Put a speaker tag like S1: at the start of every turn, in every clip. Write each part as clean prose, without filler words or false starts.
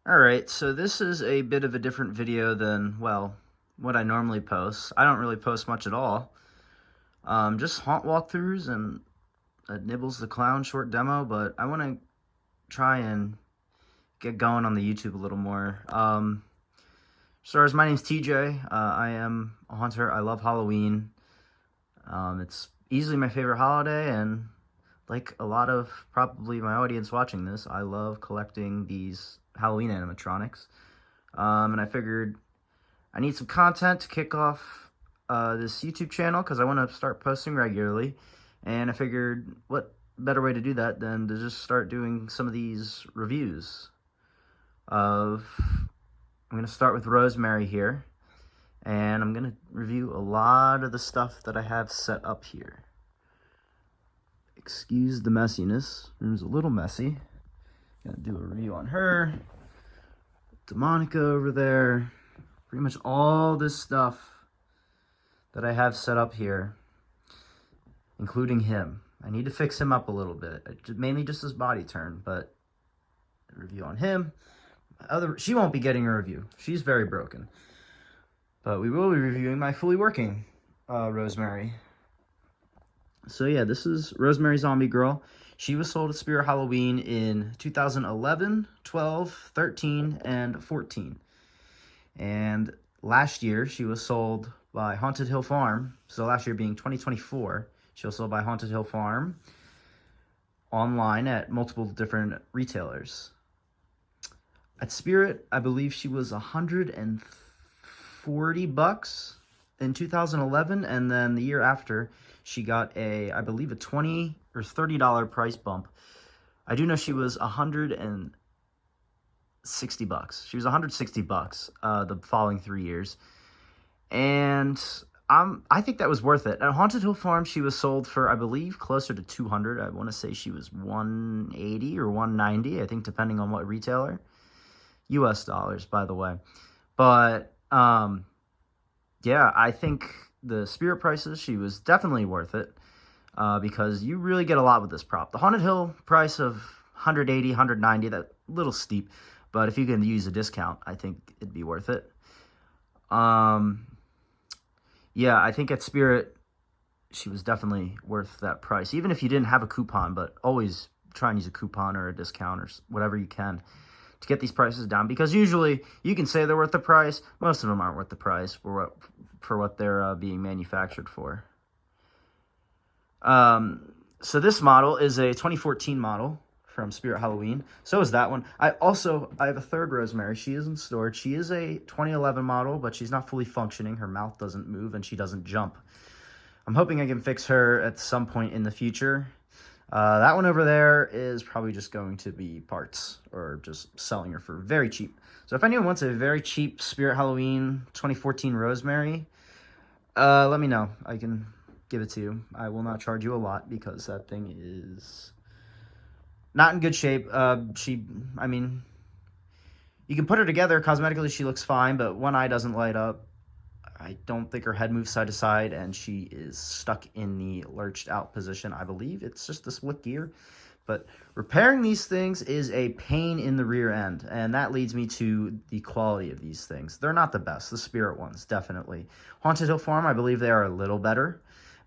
S1: Alright, so this is a bit of a different video than, well, what I normally post. I don't really post much at all. Just haunt walkthroughs and a Nibbles the Clown short demo, but I want to try and get going on the YouTube a little more. Stars, my name's TJ. I am a haunter. I love Halloween. It's easily my favorite holiday, and like a lot of probably my audience watching this, I love collecting these Halloween animatronics. And I figured I need some content to kick off this YouTube channel because I want to start posting regularly. And I figured what better way to do that than to just start doing some of these reviews of... I'm going to start with Rosemary here. And I'm going to review a lot of the stuff that I have set up here. Excuse the messiness. Room's a little messy. Gonna do a review on her. Demonica over there. Pretty much all this stuff that I have set up here, including him. I need to fix him up a little bit. Mainly just his body turn, but a review on him. She won't be getting a review. She's very broken. But we will be reviewing my fully working Rosemary. So yeah, this is Rosemary Zombie Girl. She was sold at Spirit Halloween in 2011, 12, 13, and 14. And last year, she was sold by Haunted Hill Farm. So last year being 2024, she was sold by Haunted Hill Farm online at multiple different retailers. At Spirit, I believe she was $140 in 2011, and then the year after, she got I believe a $20 or $30 price bump. I do know she was $160. She was $160 the following 3 years, and I think that was worth it. At Haunted Hill Farm, she was sold for, I believe, closer to $200. I want to say she was $180 or $190. I think depending on what retailer. U.S. dollars, by the way. But yeah, I think the Spirit prices, she was definitely worth it because you really get a lot with this prop. The Haunted Hill price of $180, $190, that's a little steep, but if you can use a discount, I think it'd be worth it. Yeah, I think at Spirit, she was definitely worth that price, even if you didn't have a coupon, but always try and use a coupon or a discount or whatever you can to get these prices down, because usually you can say they're worth the price. Most of them aren't worth the price for what they're being manufactured for. So this model is a 2014 model from Spirit Halloween. So is that one. I have a third Rosemary. She is in storage. She is a 2011 model, but she's not fully functioning. Her mouth doesn't move and she doesn't jump. I'm hoping I can fix her at some point in the future. That one over there is probably just going to be parts or just selling her for very cheap. So if anyone wants a very cheap Spirit Halloween 2014 Rosemary, let me know. I can give it to you. I will not charge you a lot because that thing is not in good shape. I mean, you can put her together. Cosmetically, she looks fine, but one eye doesn't light up. I don't think her head moves side to side, and she is stuck in the lurched out position. I believe it's just the split gear. But repairing these things is a pain in the rear end, and that leads me to the quality of these things. They're not the best, the Spirit ones, definitely. Haunted Hill Farm, I believe they are a little better,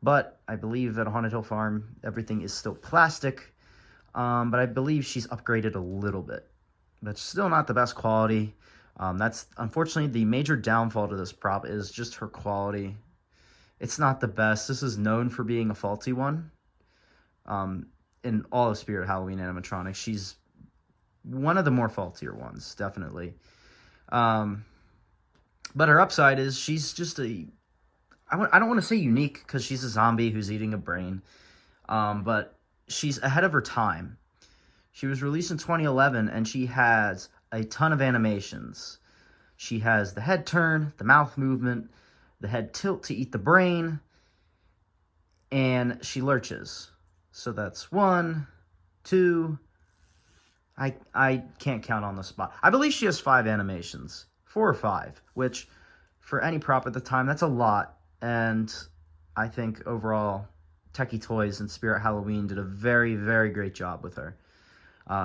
S1: but I believe at Haunted Hill Farm, everything is still plastic, but I believe she's upgraded a little bit. But still not the best quality. That's unfortunately the major downfall to this prop is just her quality. It's not the best. This is known for being a faulty one. In all of Spirit Halloween animatronics, she's one of the more faultier ones, definitely. But her upside is she's just I don't want to say unique because she's a zombie who's eating a brain. But she's ahead of her time. She was released in 2011, and she has a ton of animations. She has the head turn, the mouth movement, the head tilt to eat the brain, and she lurches. So that's 1, 2, I can't count on the spot. I believe she has 5 animations, 4 or 5, which for any prop at the time, that's a lot. And I think overall, Techie Toys and Spirit Halloween did a very, very great job with her.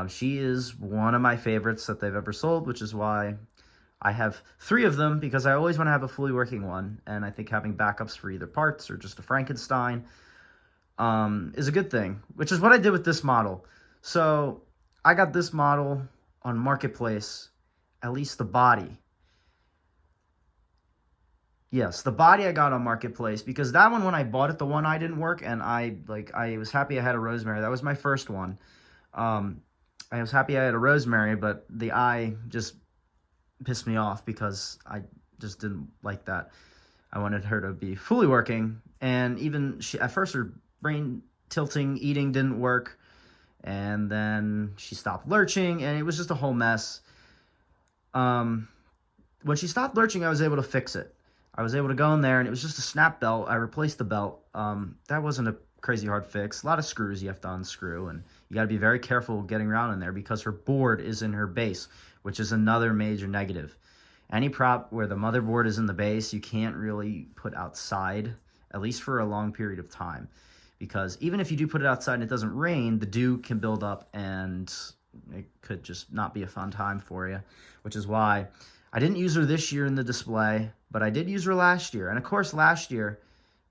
S1: She is one of my favorites that they've ever sold, which is why I have 3 of them, because I always want to have a fully working one, and I think having backups for either parts or just a Frankenstein is a good thing, which is what I did with this model. So I got this model on Marketplace, at least the body. Yes, the body I got on Marketplace, because that one, when I bought it, the one eye didn't work, and I was happy I had a Rosemary. That was my first one. I was happy I had a Rosemary, but the eye just pissed me off because I just didn't like that. I wanted her to be fully working, and even at first her brain tilting, eating didn't work, and then she stopped lurching, and it was just a whole mess. When she stopped lurching, I was able to fix it. I was able to go in there, and it was just a snap belt. I replaced the belt. That wasn't a crazy hard fix. A lot of screws you have to unscrew, and you got to be very careful getting around in there because her board is in her base, which is another major negative. Any prop where the motherboard is in the base, you can't really put outside, at least for a long period of time, because even if you do put it outside and it doesn't rain, the dew can build up, and it could just not be a fun time for you, which is why I didn't use her this year in the display, but I did use her last year. And of course, last year,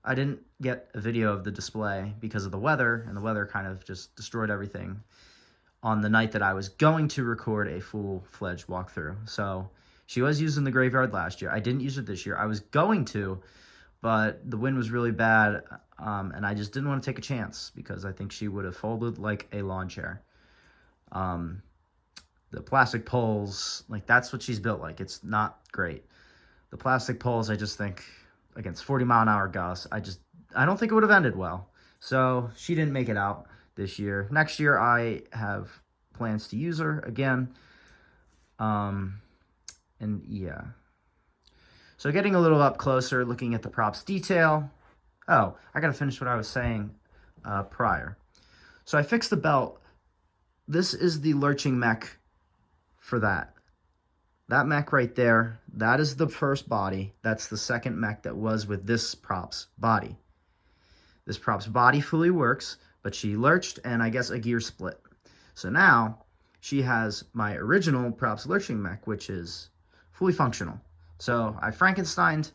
S1: I didn't get a video of the display because of the weather, and the weather kind of just destroyed everything on the night that I was going to record a full-fledged walkthrough. So she was used in the graveyard last year. I didn't use it this year. I was going to, but the wind was really bad, and I just didn't want to take a chance because I think she would have folded like a lawn chair. The plastic poles, like, that's what she's built like. It's not great. The plastic poles, I just think, against 40-mile-an-hour gusts, I don't think it would have ended well. So she didn't make it out this year. Next year, I have plans to use her again. And yeah. So getting a little up closer, looking at the props detail. Oh, I got to finish what I was saying prior. So I fixed the belt. This is the lurching mech for that. That mech right there, that is the first body. That's the second mech that was with this prop's body. This prop's body fully works, but she lurched and I guess a gear split. So now she has my original prop's lurching mech, which is fully functional. So I Frankensteined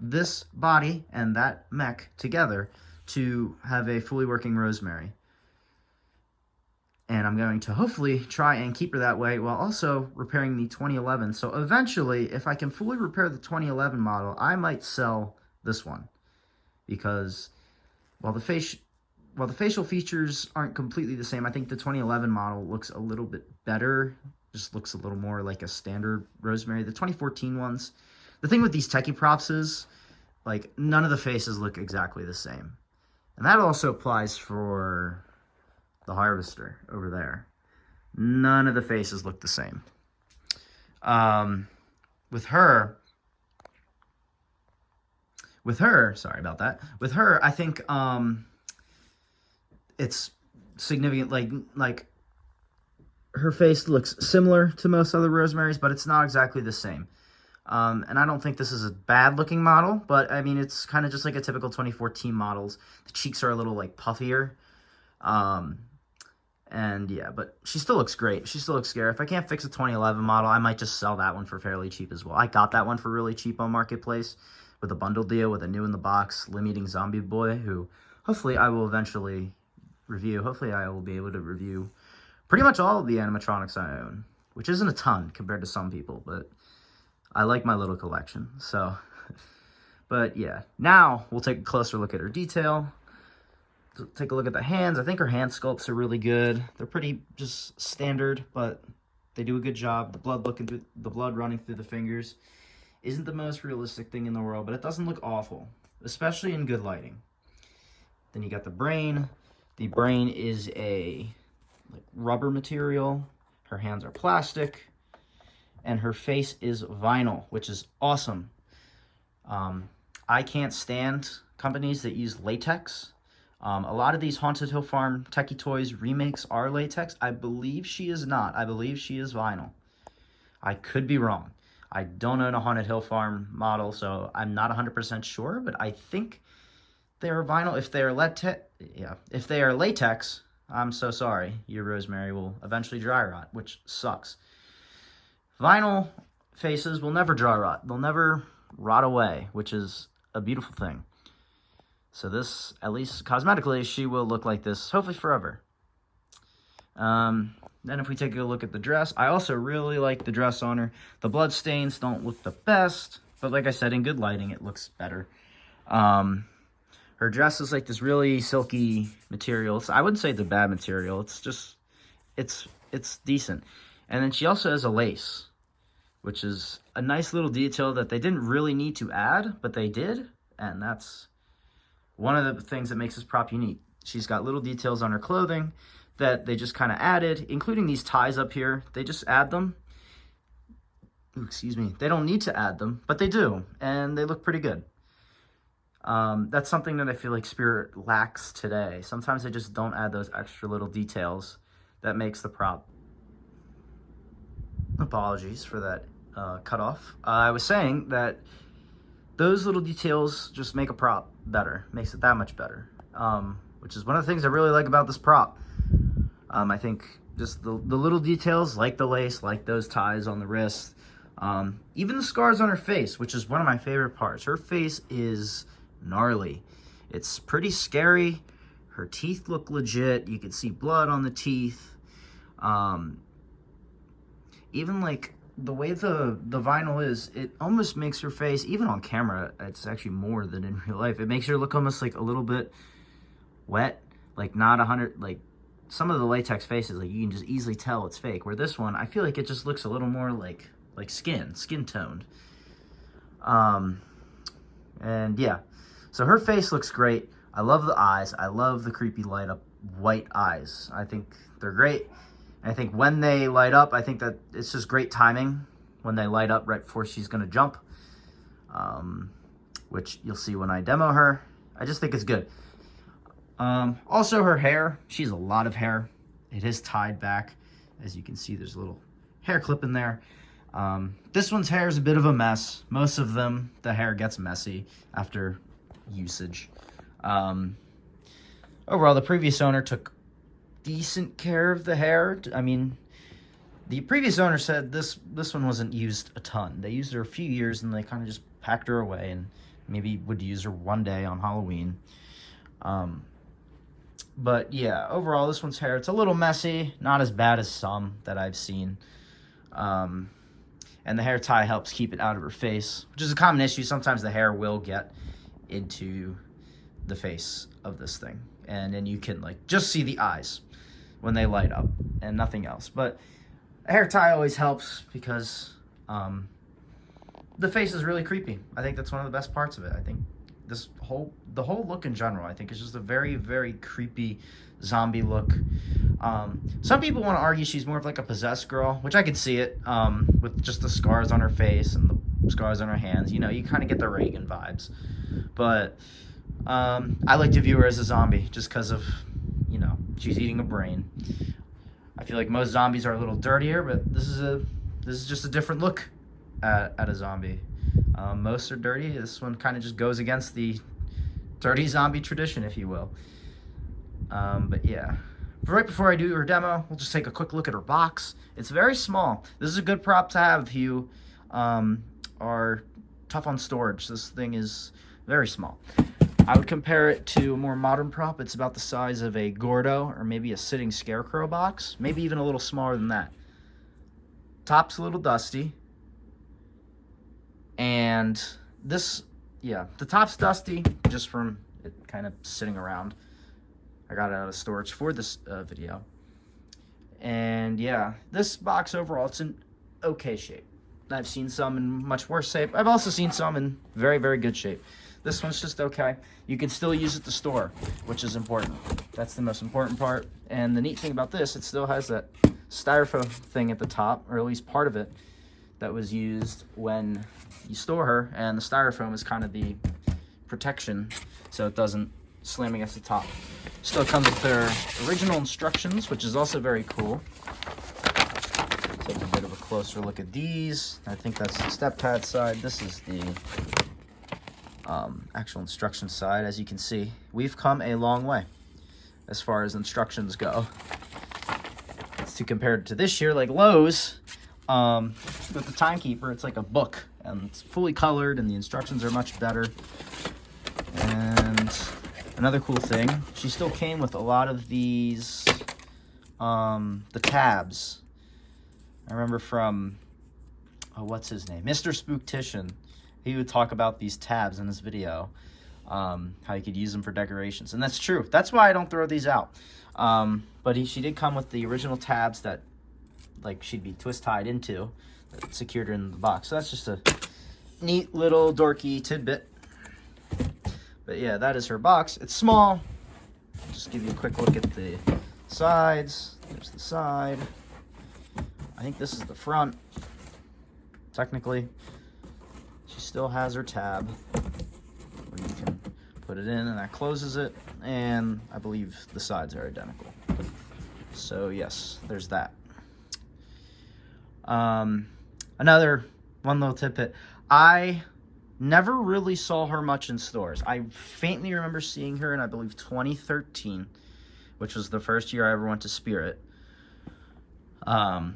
S1: this body and that mech together to have a fully working Rosemary. And I'm going to hopefully try and keep her that way while also repairing the 2011. So eventually, if I can fully repair the 2011 model, I might sell this one. Because while the facial features aren't completely the same, I think the 2011 model looks a little bit better. Just looks a little more like a standard Rosemary. The 2014 ones, the thing with these techie props is, like, none of the faces look exactly the same. And that also applies for the Harvester over there. None of the faces look the same. With her, sorry about that. With her, I think it's significant. Like her face looks similar to most other Rosemaries, but it's not exactly the same. And I don't think this is a bad looking model, but I mean, it's kind of just like a typical 2014 models. The cheeks are a little like puffier. And yeah, but she still looks great. She still looks scary. If I can't fix a 2011 model, I might just sell that one for fairly cheap as well. I got that one for really cheap on Marketplace with a bundle deal with a new in the box limb-eating zombie boy who hopefully I will eventually review. Hopefully I will be able to review pretty much all of the animatronics I own, which isn't a ton compared to some people, but I like my little collection. So, but yeah, now we'll take a closer look at her detail. Take a look at the hands. I think her hand sculpts are really good. They're pretty just standard, but they do a good job. The blood running through the fingers isn't the most realistic thing in the world, but it doesn't look awful, especially in good lighting. Then you got the brain. The brain is a rubber material. Her hands are plastic, and her face is vinyl, which is awesome. I can't stand companies that use latex. A lot of these Haunted Hill Farm Techie Toys remakes are latex. I believe she is not. I believe she is vinyl. I could be wrong. I don't own a Haunted Hill Farm model, so I'm not 100% sure, but I think they are vinyl. If they are latex, I'm so sorry. Your Rosemary will eventually dry rot, which sucks. Vinyl faces will never dry rot. They'll never rot away, which is a beautiful thing. So this, at least cosmetically, she will look like this, hopefully forever. Then if we take a look at the dress, I also really like the dress on her. The blood stains don't look the best, but like I said, in good lighting, it looks better. Her dress is like this really silky material. I wouldn't say it's a bad material. It's just, it's decent. And then she also has a lace, which is a nice little detail that they didn't really need to add, but they did. And that's one of the things that makes this prop unique. She's got little details on her clothing that they just kind of added, including these ties up here. They just add them. Ooh, excuse me. They don't need to add them, but they do, and they look pretty good. That's something that I feel like Spirit lacks today. Sometimes they just don't add those extra little details that makes the prop. Apologies for that cutoff. I was saying that those little details just make a prop better, makes it that much better, which is one of the things I really like about this prop. I think just the little details, like the lace, like those ties on the wrist, even the scars on her face, which is one of my favorite parts. Her face is gnarly. It's pretty scary. Her teeth look legit. You can see blood on the teeth. Even like the way the vinyl is, it almost makes her face, even on camera, it's actually more than in real life. It makes her look almost like a little bit wet, like not 100, like some of the latex faces, like you can just easily tell it's fake. Where this one, I feel like it just looks a little more like skin toned. And yeah, so her face looks great. I love the eyes. I love the creepy light up white eyes. I think they're great. And I think when they light up, I think that it's just great timing when they light up right before she's going to jump, which you'll see when I demo her. I just think it's good. Also her hair, she has a lot of hair. It is tied back. As you can see, there's a little hair clip in there. This one's hair is a bit of a mess. Most of them, the hair gets messy after usage. Overall, the previous owner took decent care of the hair. I mean, the previous owner said this one wasn't used a ton. They used her a few years and they kind of just packed her away and maybe would use her one day on Halloween. But yeah, overall, this one's hair, it's a little messy, not as bad as some that I've seen. And the hair tie helps keep it out of her face, which is a common issue. Sometimes the hair will get into the face of this thing. And then you can like just see the eyes when they light up and nothing else. But a hair tie always helps because the face is really creepy. I think that's one of the best parts of it. I think the whole look in general, I think, is just a very, very creepy zombie look. Some people want to argue she's more of like a possessed girl, which I could see it, with just the scars on her face and the scars on her hands. You know, you kind of get the Reagan vibes. But I like to view her as a zombie just because of, you know, she's eating a brain. I feel like most zombies are a little dirtier, but this is just a different look at a zombie. Most are dirty. This one kind of just goes against the dirty zombie tradition, if you will. But yeah, right before I do her demo, we'll just take a quick look at her box. It's very small. This is a good prop to have if you are tough on storage. This thing is very small. I would compare it to a more modern prop. It's about the size of a Gordo or maybe a sitting scarecrow box, maybe even a little smaller than that. Top's a little dusty. And this, yeah, the top's dusty just from it kind of sitting around. I got it out of storage for this video. And yeah, this box overall, it's in okay shape. I've seen some in much worse shape. I've also seen some in very, very good shape. This one's just okay. You can still use it to store, which is important. That's the most important part. And the neat thing about this, it still has that styrofoam thing at the top, or at least part of it, that was used when you store her, and the styrofoam is kind of the protection so it doesn't slam against the top. Still comes with their original instructions, which is also very cool. Take a bit of a closer look at these. I think that's the step pad side. This is the actual instruction side. As you can see, we've come a long way. as far as instructions go. It's to compare it to this year, like Lowe's, with the timekeeper, it's like a book, and it's fully colored, and the instructions are much better. And another cool thing, she still came with a lot of these, the tabs. I remember from, what's his name? Mr. Spooktician. He would talk about these tabs in his video, how you could use them for decorations. And that's true. That's why I don't throw these out. But she did come with the original tabs that, like, she'd be twist-tied into, that secured her in the box. So that's just a neat little dorky tidbit. But yeah, that is her box. It's small. Just give you a quick look at the sides. There's the side. I think this is the front. Technically, she still has her tab where you can put it in, and that closes it. And I believe the sides are identical. So yes, there's that. Another one little tidbit. I never really saw her much in stores. I faintly remember seeing her in, I believe, 2013, which was the first year I ever went to Spirit. I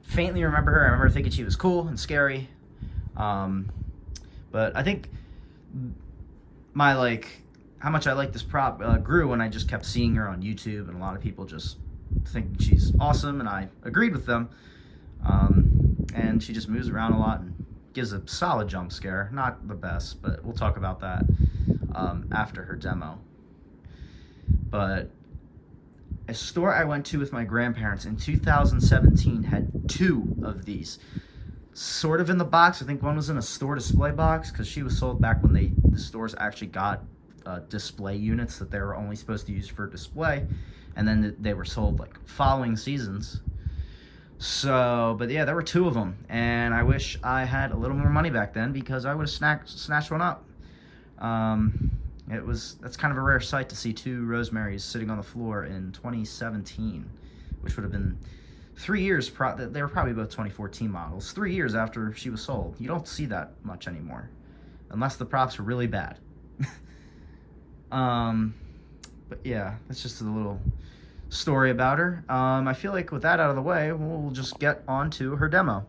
S1: faintly remember her. I remember thinking she was cool and scary. But I think my, how much I like this prop grew when I just kept seeing her on YouTube, and a lot of people just think she's awesome, and I agreed with them. And she just moves around a lot and gives a solid jump scare. Not the best, but we'll talk about that after her demo. But a store I went to with my grandparents in 2017 had 2 of these. Sort of in the box. I think one was in a store display box, because she was sold back when the stores actually got display units that they were only supposed to use for display. And then they were sold like following seasons. So, but yeah, there were 2 of them, and I wish I had a little more money back then, because I would have snatched one up. That's kind of a rare sight to see 2 Rosemarys sitting on the floor in 2017, which would have been 3 years. They were probably both 2014 models. 3 years after she was sold. You don't see that much anymore, unless the props are really bad. But yeah, that's just a little story about her. I feel like with that out of the way, we'll just get on to her demo.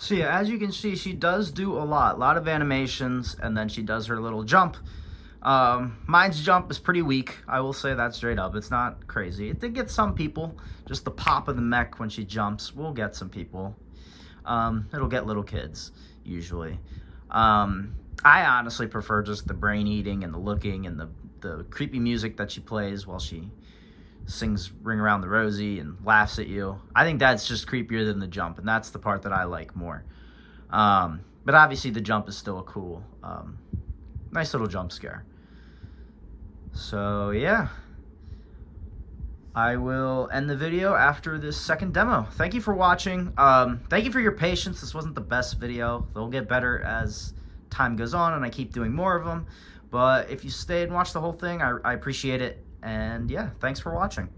S1: So yeah, as you can see, she does do a lot of animations, and then she does her little jump. Mine's jump is pretty weak. I will say that straight up. It's not crazy. It did get some people. Just the pop of the mech when she jumps will get some people. It'll get little kids, usually. I honestly prefer just the brain eating and the looking and the creepy music that she plays while she sings Ring Around the Rosie and laughs at you. I think that's just creepier than the jump, and that's the part that I like more. But obviously the jump is still a cool, nice little jump scare. So yeah, I will end the video after this second demo. Thank you for watching. Thank you for your patience. This wasn't the best video. They'll get better as time goes on and I keep doing more of them. But if you stayed and watched the whole thing, I appreciate it. And yeah, thanks for watching.